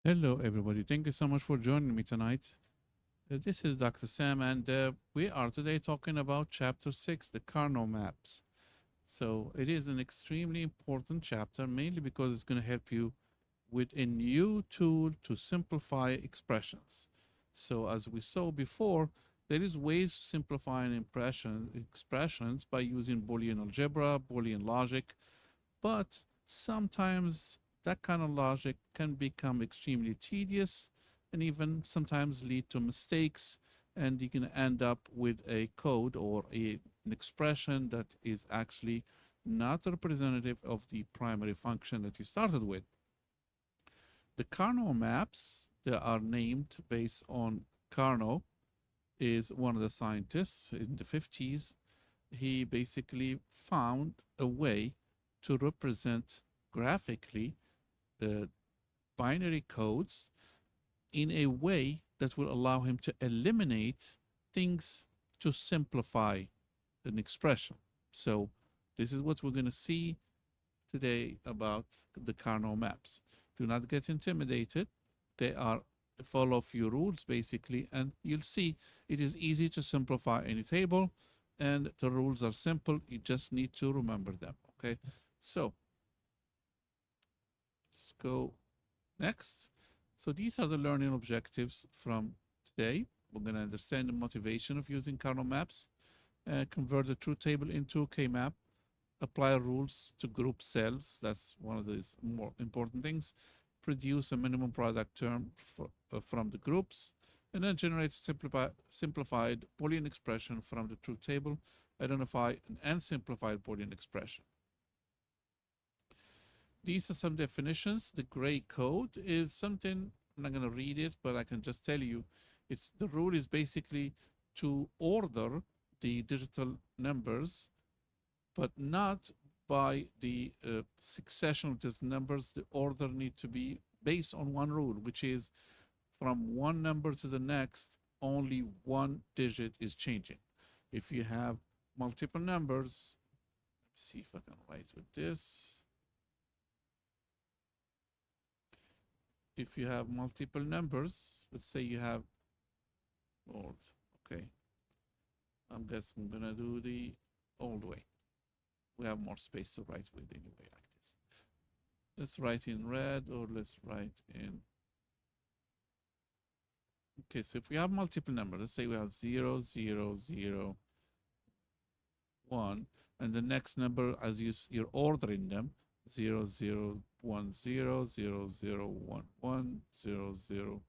Hello, everybody. Thank you so much for joining me tonight. This is Dr. Sam, and we are today talking about Chapter 6, the Karnaugh Maps. So, it is an extremely important chapter, mainly because it's going to help you with a new tool to simplify expressions. So, as we saw before, there is ways to simplify an expressions by using Boolean algebra, Boolean logic, but sometimes that kind of logic can become extremely tedious and even sometimes lead to mistakes. And you can end up with a code or an expression that is actually not representative of the primary function that you started with. The Karnaugh maps that are named based on Karnaugh is one of the scientists in the 50s. He basically found a way to represent graphically the binary codes in a way that will allow him to eliminate things to simplify an expression. So this is what we're going to see today about the Karnaugh maps. Do not get intimidated. They are follow a few rules basically, and you'll see it is easy to simplify any table, and the rules are simple. You just need to remember them. Okay, so let's go next. So these are the learning objectives from today. We're going to understand the motivation of using Karnaugh maps, convert the truth table into K-map, apply rules to group cells. That's one of the more important things. Produce a minimum product term from the groups, and then generate a simplified Boolean expression from the truth table. Identify an unsimplified Boolean expression. These are some definitions. The gray code is something, I'm not going to read it, but I can just tell you it's the rule is basically to order the digital numbers, but not by the succession of digital numbers. The order need to be based on one rule, which is from one number to the next, only one digit is changing. If you have multiple numbers, let's see if I can write with this. If you have multiple numbers, let's say you have old, okay. I guess I'm gonna do the old way. We have more space to write with anyway, like this. Let's write in red or let's write in. Okay, so if we have multiple numbers, let's say we have 0, 0, 0, 1, and the next number as you're ordering them, 0, 0, 1, 0, 0, 0, 1, 1, 0, 0,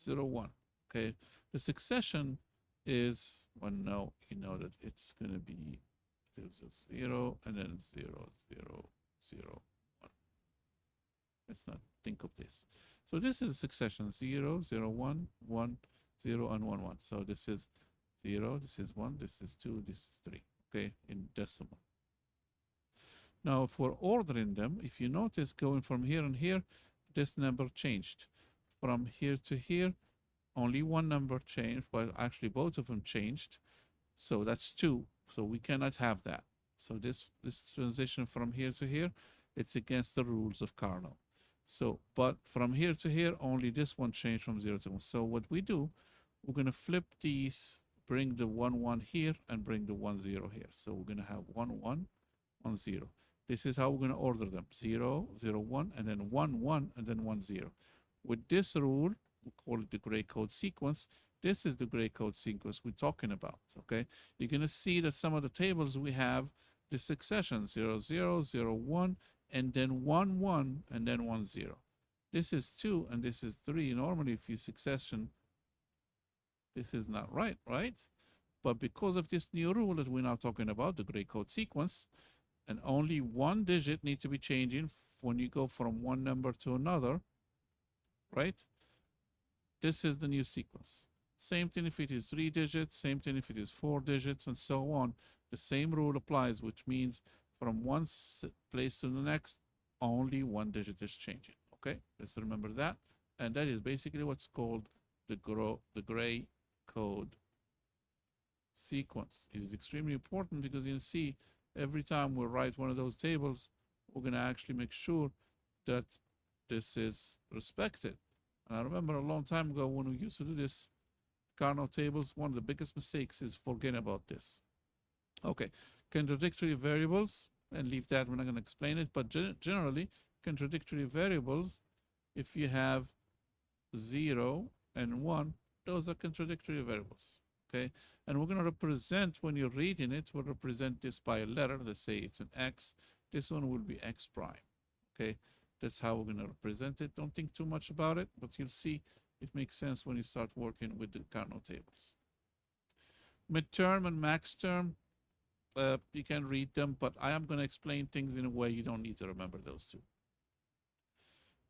0, 1. Okay, the succession is, well, no, you know that it's going to be 0, 0, 0, and then 0, 0, 0, 1. Let's not think of this. So this is a succession 0, 0, 1, 1, 0, and 1, 1. So this is 0, this is 1, this is 2, this is 3, okay, in decimal. Now, for ordering them, if you notice going from here and here, this number changed. From here to here, only one number changed, well, actually both of them changed. So that's 2. So we cannot have that. So this transition from here to here, it's against the rules of Karnaugh. So, but from here to here, only this one changed from 0 to 1. So what we do, we're going to flip these, bring the 1, 1 here, and bring the 1, 0 here. So we're going to have 1, 1, 1, 0. This is how we're going to order them. 0, 0, 1, and then 1, 1, and then 1, 0. With this rule, we call it the gray code sequence. This is the gray code sequence we're talking about, okay? You're going to see that some of the tables we have the succession 0, 0, 0, 1, and then 1, 1, and then 1, 0. This is 2, and this is 3. Normally, if you succession, this is not right, right? But because of this new rule that we're now talking about, the gray code sequence, and only one digit needs to be changing when you go from one number to another, right? This is the new sequence. Same thing if it is 3 digits, same thing if it is 4 digits, and so on. The same rule applies, which means from one place to the next, only one digit is changing. Okay, let's remember that. And that is basically what's called the gray code sequence. It is extremely important because you see every time we write one of those tables, we're going to actually make sure that this is respected. And I remember a long time ago when we used to do this, Karnaugh tables, one of the biggest mistakes is forgetting about this. Okay, contradictory variables, and leave that, we're not going to explain it, but generally, contradictory variables, if you have 0 and 1, those are contradictory variables, okay? And we're going to represent, when you're reading it, we'll represent this by a letter. Let's say it's an X. This one will be X prime, okay? That's how we're going to represent it. Don't think too much about it, but you'll see it makes sense when you start working with the Karnaugh tables. Midterm and max term, you can read them, but I am going to explain things in a way you don't need to remember those two.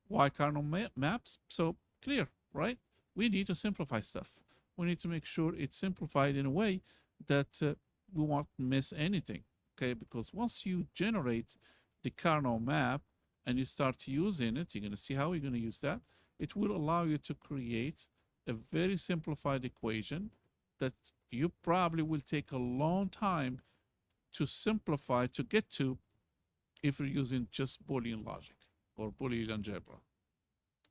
Why Karnaugh Maps? So clear, right? We need to simplify stuff. We need to make sure it's simplified in a way that we won't miss anything, okay? Because once you generate the Karnaugh Map and you start using it, you're going to see how you're going to use that. It will allow you to create a very simplified equation that you probably will take a long time to simplify to get to if you're using just Boolean logic or Boolean algebra.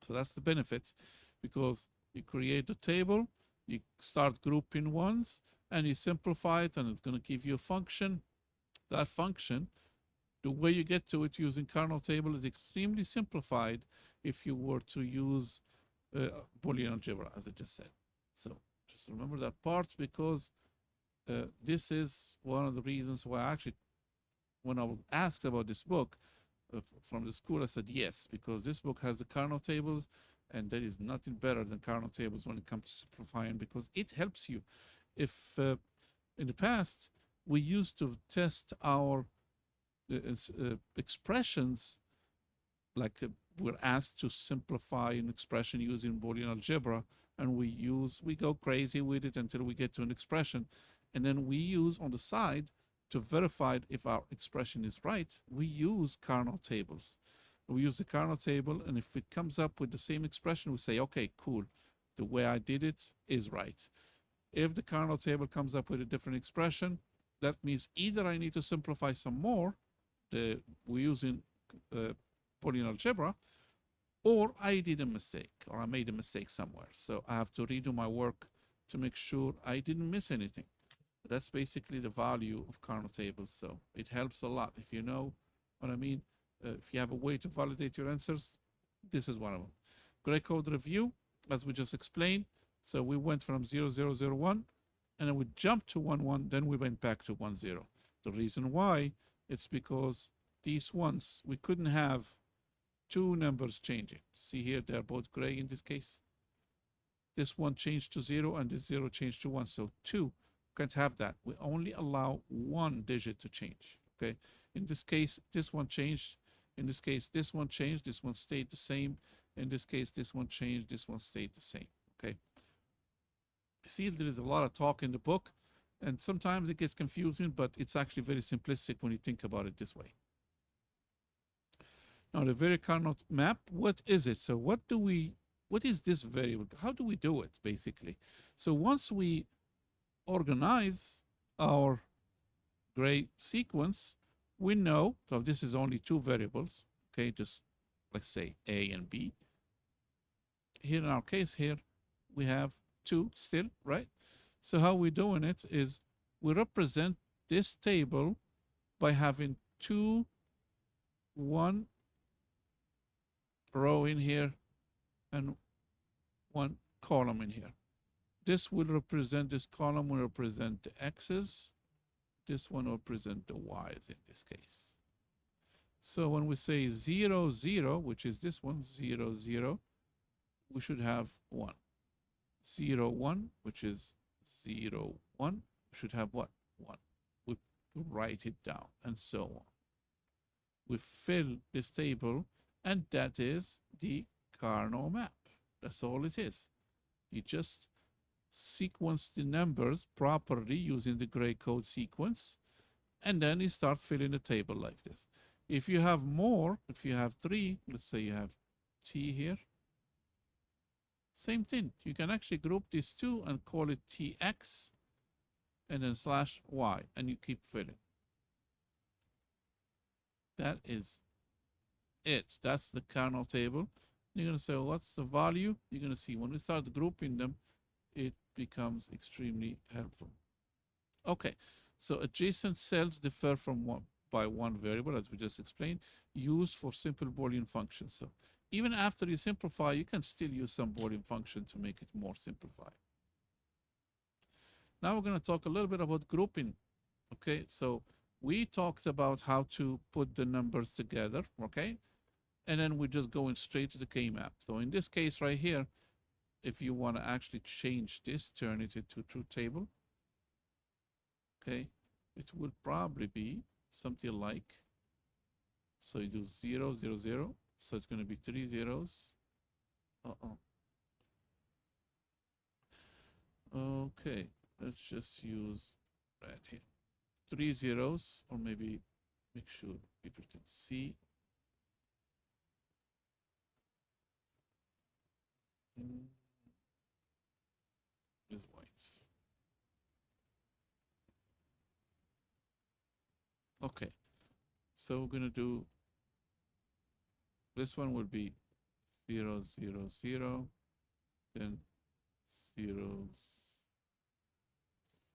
So that's the benefit, because you create the table, you start grouping ones, and you simplify it, and it's going to give you a function. That function, the way you get to it using Karnaugh table is extremely simplified if you were to use Boolean algebra, as I just said. So just remember that part, because this is one of the reasons why actually, when I was asked about this book from the school, I said yes, because this book has the Karnaugh tables, and there is nothing better than Karnaugh tables when it comes to simplifying, because it helps you. If in the past we used to test our expressions, like we're asked to simplify an expression using Boolean algebra, and we go crazy with it until we get to an expression, and then we use on the side to verify if our expression is right, we use Karnaugh tables. We use the Karnaugh table, and if it comes up with the same expression, we say, okay, cool, the way I did it is right. If the Karnaugh table comes up with a different expression, that means either I need to simplify some more, we're using Boolean algebra, or I did a mistake, or I made a mistake somewhere. So I have to redo my work to make sure I didn't miss anything. That's basically the value of Karnaugh tables. So it helps a lot. If you know what I mean, if you have a way to validate your answers, this is one of them. Gray code review, as we just explained. So we went from 0001, and then we jumped to 11, then we went back to 10. The reason why, it's because these ones, we couldn't have two numbers changing. See here, they're both gray in this case. This one changed to 0, and this 0 changed to 1. So 2 can't have that. We only allow one digit to change, okay? In this case, this one changed. In this case, this one changed. This one stayed the same. In this case, this one changed. This one stayed the same, okay? See, there is a lot of talk in the book, and sometimes it gets confusing, but it's actually very simplistic when you think about it this way. Now, the very Karnaugh map, what is it? So what is this variable? How do we do it, basically? So once we organize our gray sequence, we know, so this is only two variables, okay, just let's say A and B. Here in our case here, we have 2 still, right? So how we're doing it is we represent this table by having 1 row in here and 1 column in here. This will represent, this column will represent the x's. This one will represent the y's in this case. So when we say 0, 0, which is this one, 0, 0, we should have 1. 0, 1, which is 0, 1, we should have what? 1. We write it down, and so on. We fill this table, and that is the Karnaugh map. That's all it is. You just sequence the numbers properly using the gray code sequence, and then you start filling the table like this. If you have more, if you have 3, let's say you have T here, same thing. You can actually group these two and call it TX and then /Y, and you keep filling. That is it. That's the Karnaugh table. You're going to say, well, what's the value? You're going to see when we start grouping them, it becomes extremely helpful. Okay, so adjacent cells differ from one by one variable, as we just explained, used for simple Boolean functions. So even after you simplify, you can still use some Boolean function to make it more simplified. Now we're going to talk a little bit about grouping. Okay, so we talked about how to put the numbers together, okay? And then we're just going straight to the K-map. So in this case right here, if you want to actually change this, turn it into a truth table, okay, it will probably be something like, so you do 0, 0, 0. So it's going to be 3 zeros. Okay, let's just use red here. 3 zeros, or maybe make sure people can see. Is white. Okay, so we're gonna do, this one will be 0, 0, 0, then 0,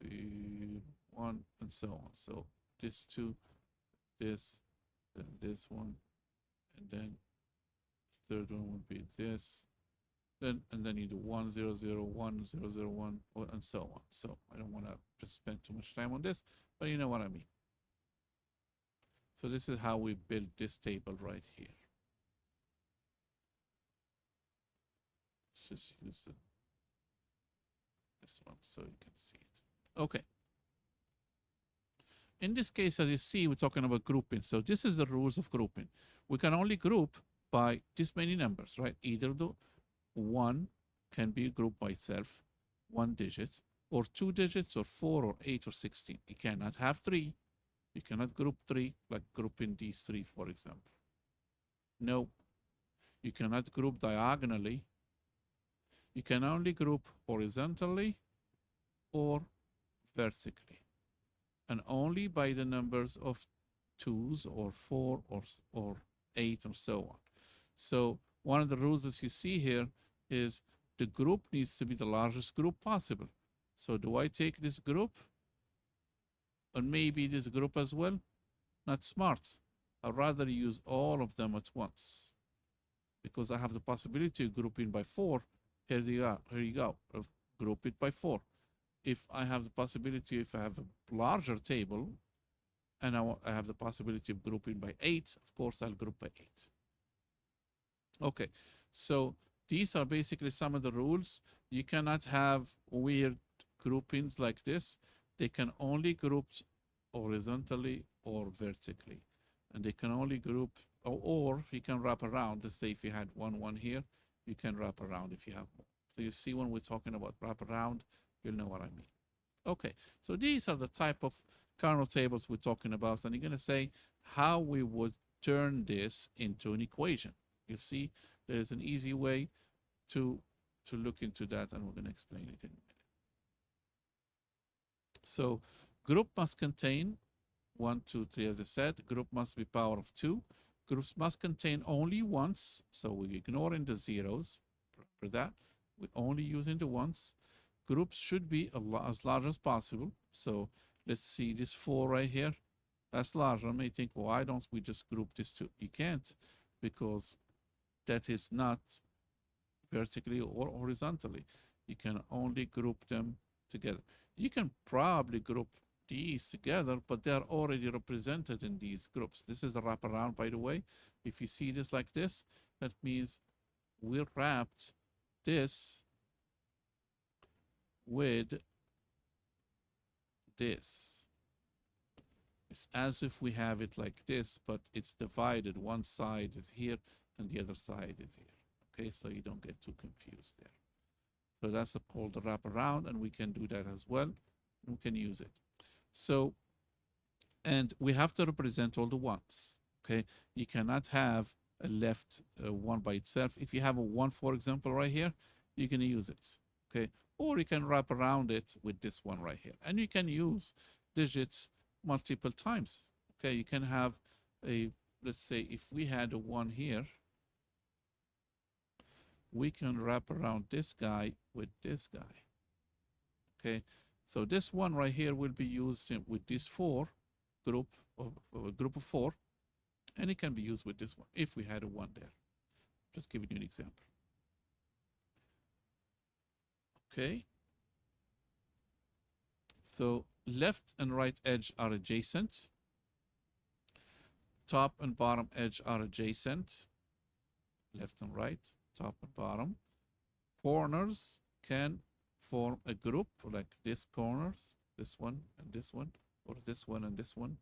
0, 1, and so on. So this two, this, then this one, and then third one would be this, then and then you do 1, 0, 0, 1, 0, 0, 1, and so on. So I don't want to just spend too much time on this, but you know what I mean. So this is how we build this table right here. Let's just use this one so you can see it. Okay. In this case, as you see, we're talking about grouping. So this is the rules of grouping. We can only group by this many numbers, right? Either the one can be grouped by itself, 1 digit, or 2 digits, or 4, or 8, or 16. You cannot have 3. You cannot group 3, like grouping these 3, for example. No. You cannot group diagonally. You can only group horizontally or vertically, and only by the numbers of 2s or 4 or 8 or so on. So one of the rules that you see here is the group needs to be the largest group possible. So do I take this group and maybe this group as well? Not smart. I'd rather use all of them at once because I have the possibility of grouping by 4. Here you go. Group it by 4. If I have the possibility, if I have a larger table and I have the possibility of grouping by 8, of course I'll group by 8. Okay, so these are basically some of the rules. You cannot have weird groupings like this. They can only group horizontally or vertically. And they can only group, or you can wrap around. Let's say if you had 1, 1 here, you can wrap around if you have more. So you see when we're talking about wrap around, you'll know what I mean. Okay, so these are the type of Karnaugh tables we're talking about. And you're going to say how we would turn this into an equation. You see, there is an easy way to look into that, and we're going to explain it in a minute. So group must contain 1, 2, 3, as I said. Group must be power of 2. Groups must contain only ones, so we're ignoring the zeros. For that, we're only using the ones. Groups should be as large as possible. So let's see this 4 right here. That's large. I may think, why don't we just group this 2? You can't, because that is not vertically or horizontally. You can only group them together. You can probably group these together, but they're already represented in these groups. This is a wraparound, by the way. If you see this like this, that means we wrapped this with this. It's as if we have it like this, but it's divided. One side is here and the other side is here. Okay, so you don't get too confused there. So that's called the wraparound, and we can do that as well. We can use it. So, and we have to represent all the ones. Okay, you cannot have a left one by itself. If you have a 1, for example, right here, you're going to use it. Okay, or you can wrap around it with this one right here, and you can use digits multiple times. Okay, you can have a let's say if we had a 1 here, we can wrap around this guy with this guy. Okay, so this 1 right here will be used with this 4 group of a group of 4, and it can be used with this one if we had a 1 there. Just giving you an example. Okay, so left and right edge are adjacent. Top and bottom edge are adjacent. Left and right, top and bottom. Corners can form a group like this corners, this one and this one, or this one and this one.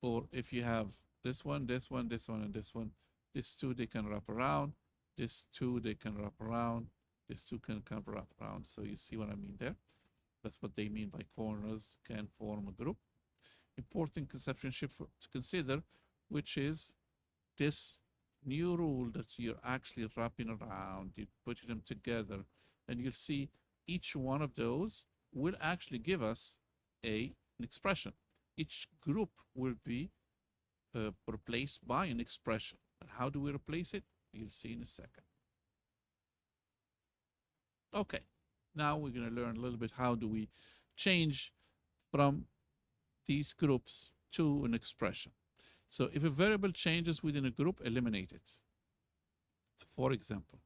Or if you have this one, this one, this one, and this one, these two they can wrap around, this two they can wrap around, these two can wrap around. So you see what I mean there? That's what they mean by corners can form a group. Important conception shift to consider, which is this new rule that you're actually wrapping around, you put them together, and you'll see each one of those will actually give us an expression. Each group will be replaced by an expression. And how do we replace it? You'll see in a second. Okay, now we're going to learn a little bit how do we change from these groups to an expression. So if a variable changes within a group, eliminate it. So for example,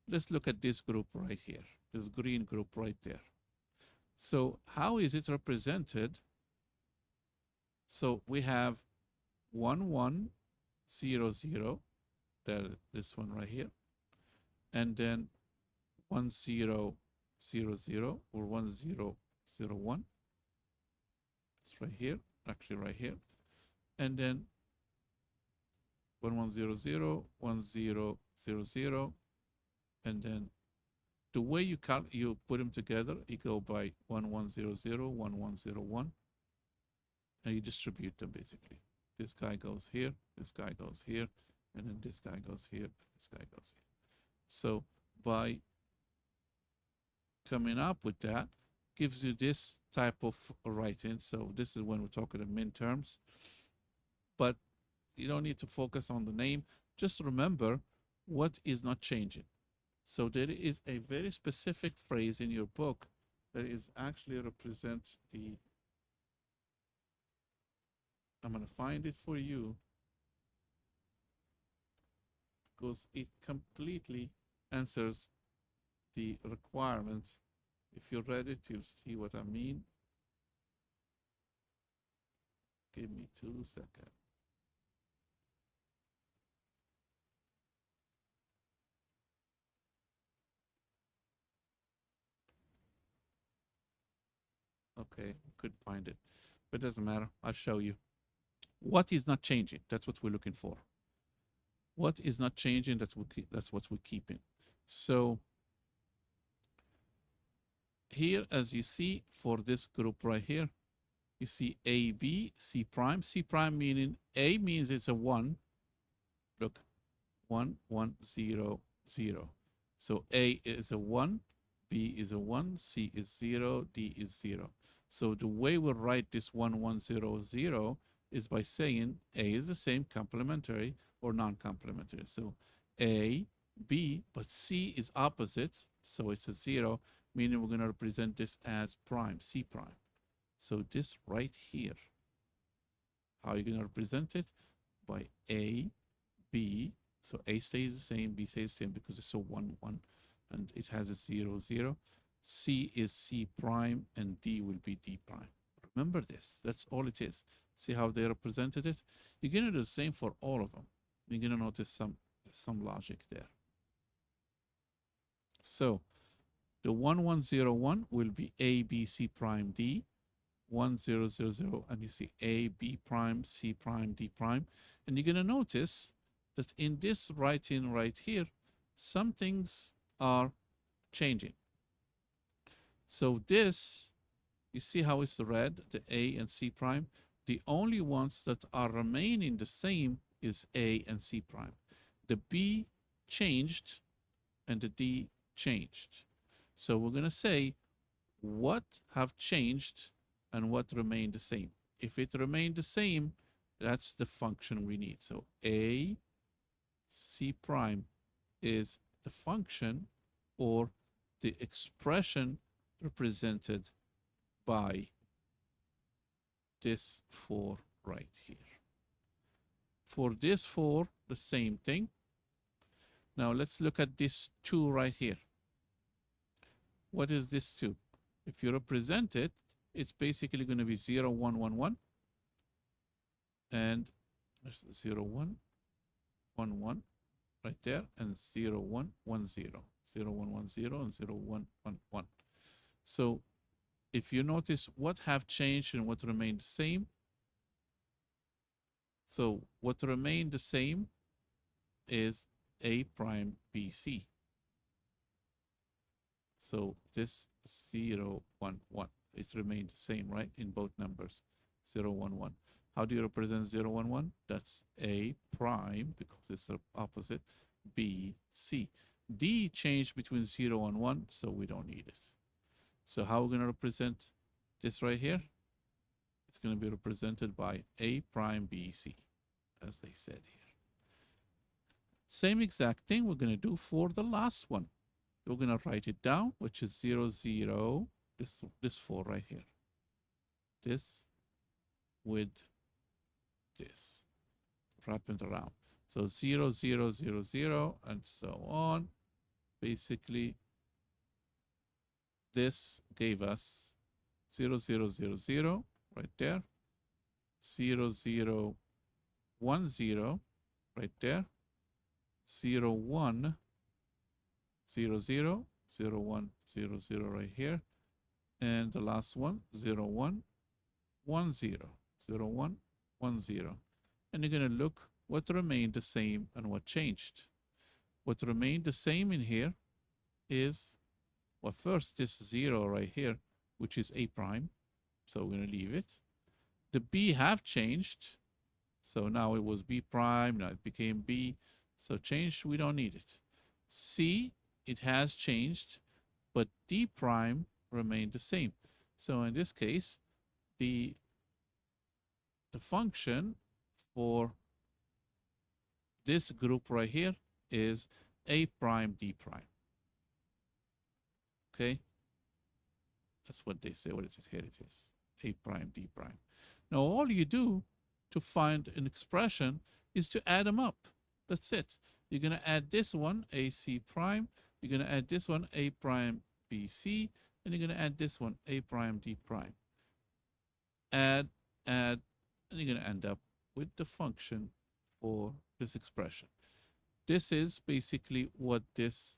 let's look at this group right here, this green group right there. So how is it represented? So we have 1, 1, 0, 0, this one right here, and then 1, 0, 0, 0, or 1, 0, 0, 1. It's right here, actually right here. And then 1, 1, 0, 0, 1, 0, 0, 0. And then the way you put them together, you go by 1, 1, 0, 0, 1, 1, 0, 1. And you distribute them basically. This guy goes here, this guy goes here, and then this guy goes here, this guy goes here. So by coming up with that, gives you this type of writing. So this is when we're talking in min terms. But you don't need to focus on the name. Just remember what is not changing. So there is a very specific phrase in your book that is actually represents the, I'm going to find it for you because it completely answers the requirements. If you read it, you'll see what I mean. Give me 2 seconds. Okay, couldn't find it, but it doesn't matter. I'll show you. What is not changing? That's what we're looking for. What is not changing? That's what we're keeping. So here, as you see, for this group right here, you see A, B, C prime. C prime meaning A means it's a 1. Look, 1, 1, 0, 0. So A is a 1, B is a 1, C is 0, D is 0. So the way we write this 1, 1, 0, 0 is by saying A is the same, complementary or non-complementary. So A, B, but C is opposite, so it's a 0, meaning we're going to represent this as prime, C prime. So this right here, how are you going to represent it? By A, B, so A stays the same, B stays the same because it's a 1, 1, and it has a 0, 0. C is C prime, and D will be D prime. Remember this, that's all it is. See how they represented it? You're going to do the same for all of them. You're going to notice some logic there. So the 1, 1, 0, 1 will be A, B, C prime, D. 1, 0, 0, 0, and you see A, B prime, C prime, D prime. And you're going to notice that in this writing right here, some things are changing. So this, you see how it's red, the A and C prime? The only ones that are remaining the same is A and C prime. The B changed and the D changed. So we're going to say what have changed and what remained the same. If it remained the same, That's the function we need. So a c prime is the function or the expression represented by this 4 right here. For this 4, the same thing. Now let's look at this 2 right here. What is this 2? If you represent it, it's basically going to be 0, 1, 1, 1. And there's 0, 1, 1, 1 right there, and 0, 1, 1, 0. 0, 1, 1, 0, and 0, 1, 1, 1. So if you notice what have changed and what remained the same. So what remained the same is A prime BC. So this 0, 1, 1, it's remained the same, right? In both numbers, 0, 1, 1. How do you represent 0, 1, 1? That's A prime, because it's the opposite, B, C. D changed between 0 and 1, so we don't need it. So how are we going to represent this right here? It's going to be represented by A prime B, C, as they said here. Same exact thing we're going to do for the last one. We're going to write it down, which is 0, 0, this 4 right here. This with this, wrap it around. So 0, 0, 0, 0, and so on. Basically, this gave us 0, 0, 0, 0 right there. 0, 0, 1, 0 right there. 0, 1, 0, 0, 0, 1, 0, 0 right here. And the last one, 0, 1, 1, 0, 0, 1, 1, 0. And you're going to look what remained the same and what changed. What remained the same in here is, well, first this 0 right here, which is A prime. So we're going to leave it. The B have changed. So now it was B prime, now it became B. So changed, we don't need it. C, it has changed, but D prime remained the same. So in this case, the function for this group right here is A prime D prime. Okay? That's what they say. What is it? Here it is. A prime D prime. Now all you do to find an expression is to add them up. That's it. You're going to add this one, AC prime. You're going to add this one, A prime BC. And you're going to add this one, A prime D prime. Add, and you're going to end up with the function for this expression. This is basically what this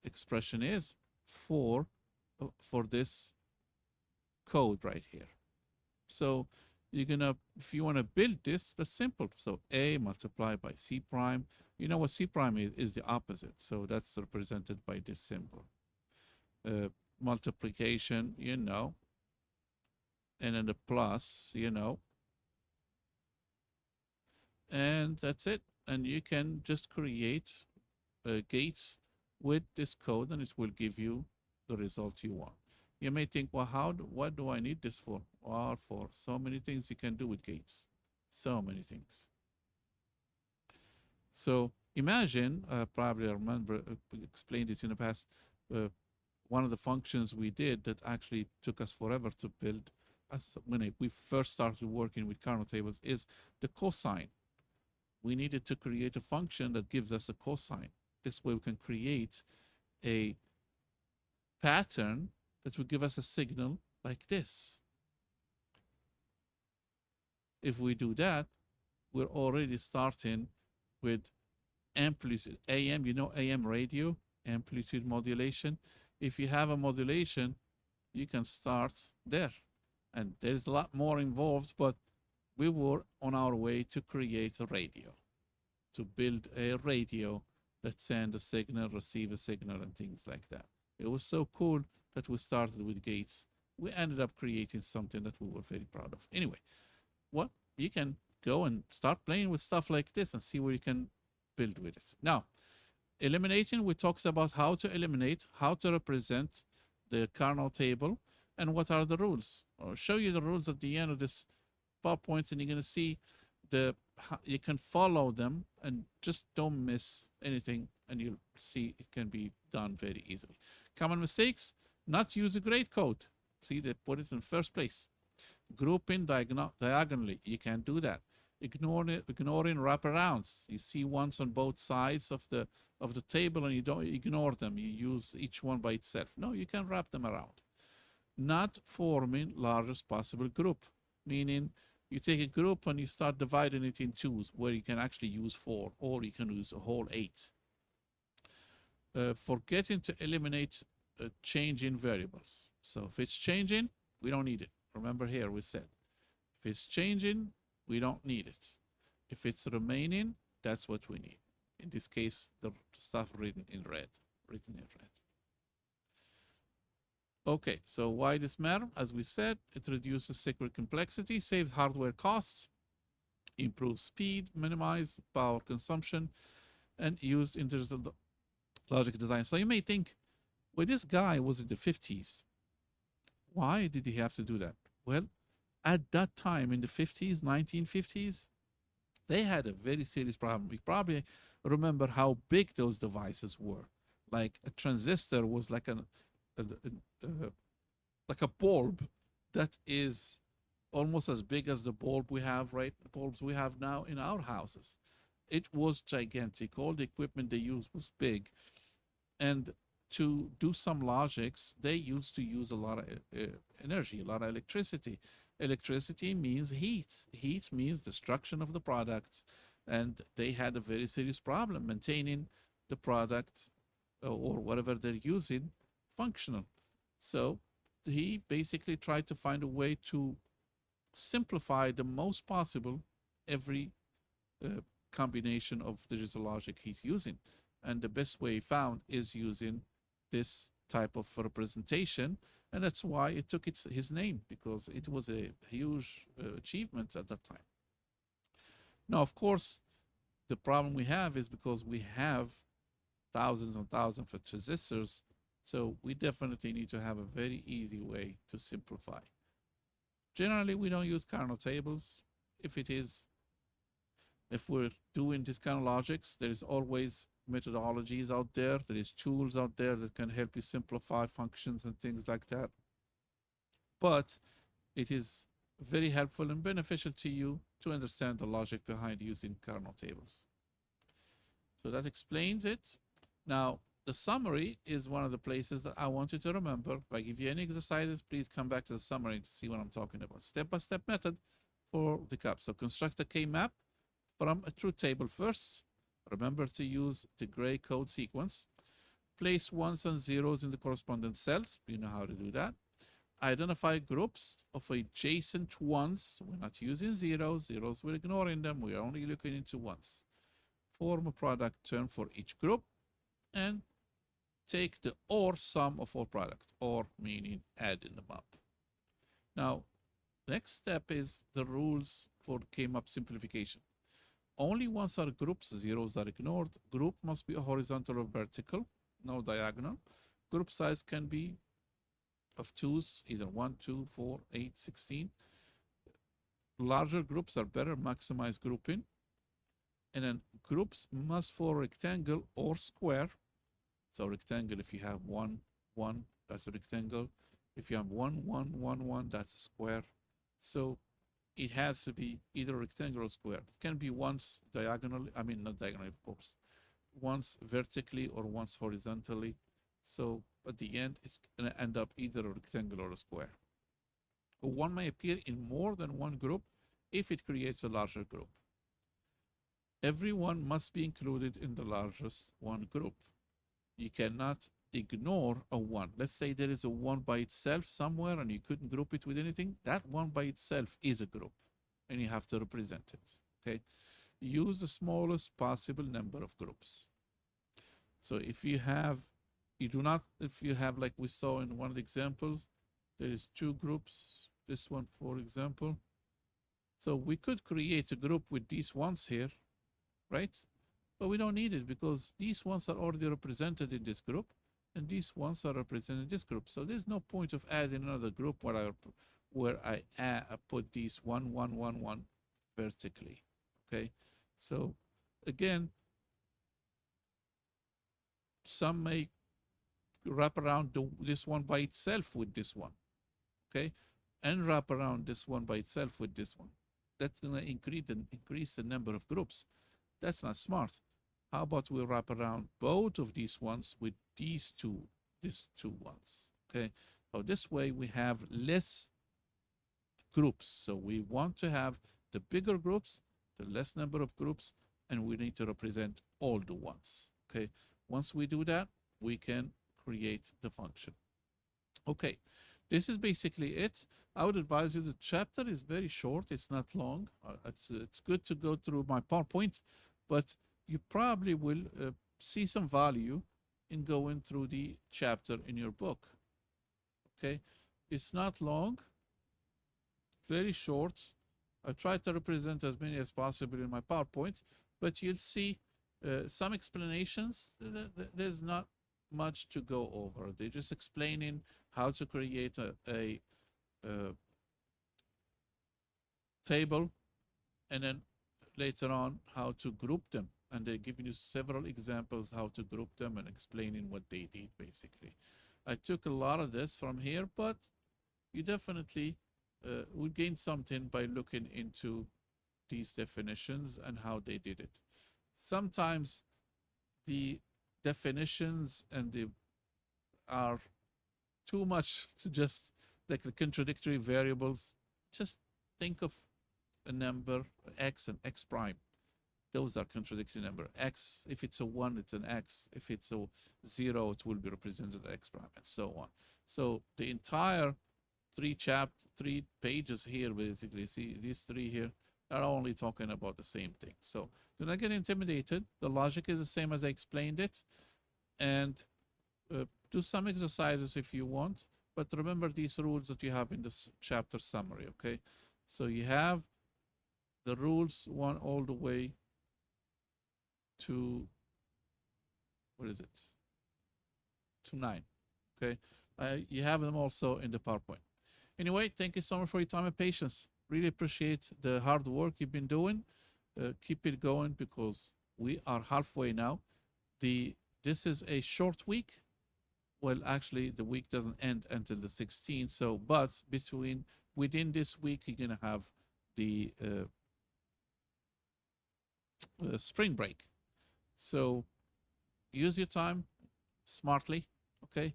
expression is for this code right here. So you're going to, if you want to build this, that's simple. So A multiplied by C prime. You know what C prime is the opposite. So that's represented by this symbol. Multiplication, you know. And then the plus, you know. And that's it. And you can just create gates with this code, and it will give you the result you want. You may think, well, what do I need this for? Well, for so many things you can do with gates. So many things. So imagine, probably I remember we explained it in the past, one of the functions we did that actually took us forever to build when we first started working with Karnaugh tables is the cosine. We needed to create a function that gives us a cosine. This way we can create a pattern that will give us a signal like this. If we do that, we're already starting with amplitude. AM, you know AM radio, amplitude modulation. If you have a modulation, you can start there. And there's a lot more involved, but we were on our way to create a radio, to build a radio that send a signal, receive a signal, and things like that. It was so cool that we started with gates. We ended up creating something that we were very proud of. Anyway, what you can go and start playing with stuff like this and see where you can build with it. Now, eliminating, we talked about how to eliminate, how to represent the Karnaugh table, and what are the rules. I'll show you the rules at the end of this PowerPoint, and you're going to see you can follow them and just don't miss anything, and you'll see it can be done very easily. Common mistakes: not use a grade code. See, they put it in first place. Grouping diagonally, you can't do that. Ignoring wraparounds. You see ones on both sides of the table and you don't ignore them. You use each one by itself. No, you can wrap them around. Not forming largest possible group, meaning you take a group and you start dividing it in twos where you can actually use 4 or you can use a whole 8. Forgetting to eliminate changing variables. So if it's changing, we don't need it. Remember here we said, if it's changing, we don't need it. If it's remaining, that's what we need. In this case, the stuff written in red. Okay, so why this matter? As we said, it reduces secret complexity, saves hardware costs, improves speed, minimize power consumption, and used in digital logic design. So you may think, well, this guy was in the 50s. Why did he have to do that? Well, at that time in the 50s, 1950s, they had a very serious problem. We probably remember how big those devices were. Like a transistor was like like a bulb that is almost as big as the bulb we have, right? The bulbs we have now in our houses. It was gigantic. All the equipment they used was big. And to do some logics, they used to use a lot of energy, a lot of electricity. Electricity means heat. Heat means destruction of the products. And they had a very serious problem maintaining the product or whatever they're using functional. So he basically tried to find a way to simplify the most possible every combination of digital logic he's using. And the best way he found is using this type of representation. And that's why it took his name, because it was a huge achievement at that time. Now, of course, the problem we have is because we have thousands and thousands of transistors, so we definitely need to have a very easy way to simplify. Generally, we don't use Karnaugh tables. If we're doing this kind of logics, there is always methodologies out there. There is tools out there that can help you simplify functions and things like that. But it is very helpful and beneficial to you to understand the logic behind using Karnaugh tables. So that explains it. Now, the summary is one of the places that I want you to remember. If I give you any exercises, please come back to the summary to see what I'm talking about. Step-by-step method for the cup. So construct a K-map from a truth table first. Remember to use the gray code sequence. Place ones and zeros in the corresponding cells. You know how to do that. Identify groups of adjacent ones. We're not using zeros. Zeros, we're ignoring them. We're only looking into ones. Form a product term for each group. And take the OR sum of all products. OR meaning adding them up. Now, next step is the rules for K-map simplification. Only once our groups, zeros are ignored. Group must be horizontal or vertical, no diagonal. Group size can be of twos, either 1, 2, 4, 8, 16. Larger groups are better, maximize grouping. And then groups must form rectangle or square. So rectangle, if you have 1, 1, that's a rectangle. If you have 1, 1, 1, 1, that's a square. So it has to be either rectangle or square. It can be once diagonally, I mean, not diagonally, of course, once vertically or once horizontally. So at the end, it's going to end up either a rectangle or a square. One may appear in more than one group if it creates a larger group. Everyone must be included in the largest one group. You cannot ignore a 1. Let's say there is a 1 by itself somewhere and you couldn't group it with anything. That 1 by itself is a group and you have to represent it. Okay. Use the smallest possible number of groups. So if you have like we saw in one of the examples, there is 2 groups. This one, for example. So we could create a group with these ones here, right? But we don't need it because these ones are already represented in this group and these ones are represented in this group. So there's no point of adding another group where I put these 1, 1, 1, 1 vertically. Okay, so again, some may wrap around this one by itself with this one, okay, and wrap around this one by itself with this one. That's going to increase the number of groups. That's not smart. How about we wrap around both of these ones with these two ones, okay? So this way we have less groups. So we want to have the bigger groups, the less number of groups, and we need to represent all the ones, okay? Once we do that, we can create the function. Okay, this is basically it. I would advise you, the chapter is very short. It's not long. It's good to go through my PowerPoint, but you probably will see some value in going through the chapter in your book. Okay, it's not long, very short. I try to represent as many as possible in my PowerPoint, but you'll see some explanations. There's not much to go over. They're just explaining how to create a table, and then later on how to group them. And they're giving you several examples how to group them and explaining what they did, basically. I took a lot of this from here, but you definitely will gain something by looking into these definitions and how they did it. Sometimes the definitions and the are too much to just like the contradictory variables. Just think of a number x and x prime. Those are contradictory number. X, if it's a 1, it's an x. If it's a 0, it will be represented as x prime, and so on. So the entire three pages here, basically, see these three here are only talking about the same thing. So do not get intimidated. The logic is the same as I explained it. And do some exercises if you want, but remember these rules that you have in this chapter summary, okay? So you have the rules 1 all the way to, what is it? To 9, okay? You have them also in the PowerPoint. Anyway, thank you so much for your time and patience. Really appreciate the hard work you've been doing. Keep it going because we are halfway now. This is a short week. Well, actually, the week doesn't end until the 16th. So, but within this week, you're gonna have the spring break. So, use your time smartly, okay,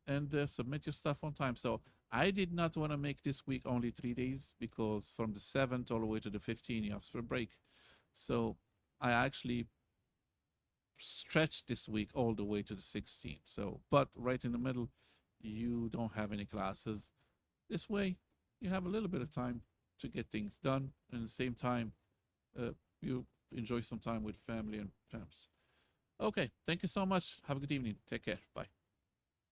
and submit your stuff on time. So, I did not want to make this week only 3 days because from the 7th all the way to the 15th, you have spring break. So, I actually stretched this week all the way to the 16th. So, but right in the middle, you don't have any classes. This way, you have a little bit of time to get things done, and at the same time, you enjoy some time with family and friends. Okay, thank you so much. Have a good evening. Take care. Bye.